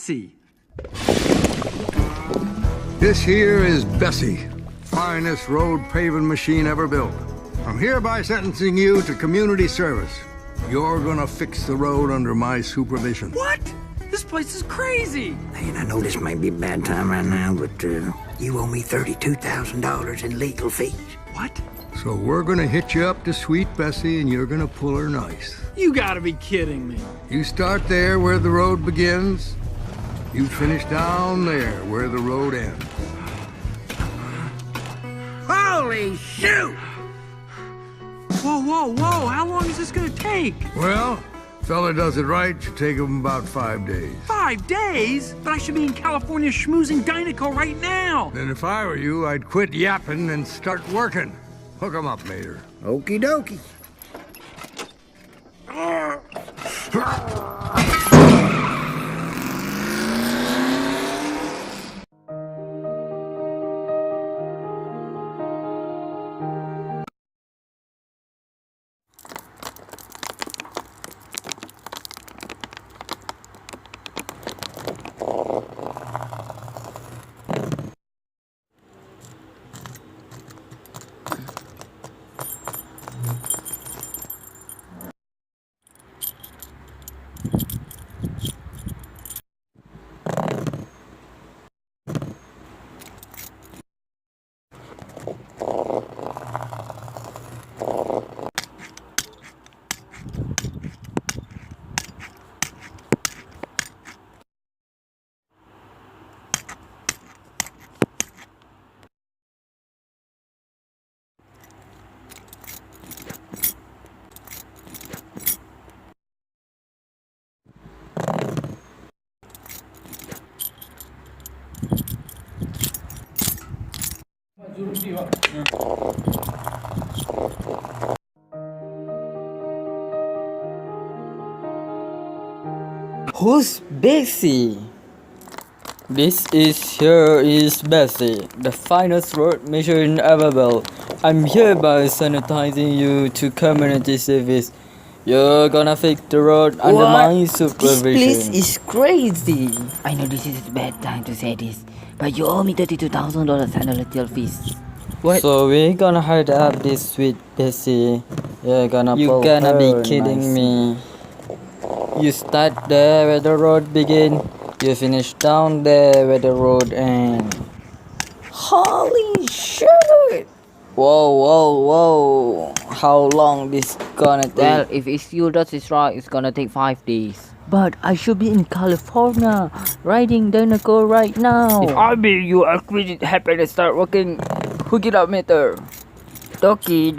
Bessie. This here is Bessie, finest road paving machine ever built. I'm hereby sentencing you to community service. You're gonna fix the road under my supervision. What? This place is crazy. And I know this might be a bad time right now, but you owe me $32,000 in legal fees. What? So we're gonna hit you up to Sweet Bessie and you're gonna pull her nice. You gotta be kidding me. You start there where the road begins. You finish down there where the road ends. Holy shoot! Whoa. How long is this gonna take? Well, fella does it right, should take him about 5 days. 5 days? But I should be in California schmoozing Dynaco right now. Then if I were you, I'd quit yapping and start working. Hook 'em up, Mater. Okie dokie. Who's Bessie? This is Bessie, the finest road machine ever built. I'm hereby sanitizing you to community service. You're gonna fix the road under my supervision. This place is crazy. I know this is a bad time to say this, but you owe me $32,000 and legal fees. What? So we're gonna hide up this sweet Bessie. You're gonna be kidding me. You start there where the road begin. You finish down there where the road ends. Holy shit! Whoa. How long this gonna take? Well, if it's you that is right, it's gonna take 5 days. But I should be in California, riding Dynaco right now. If I be you, I'll quit it happen and start working. Hook it up, meter. Doki.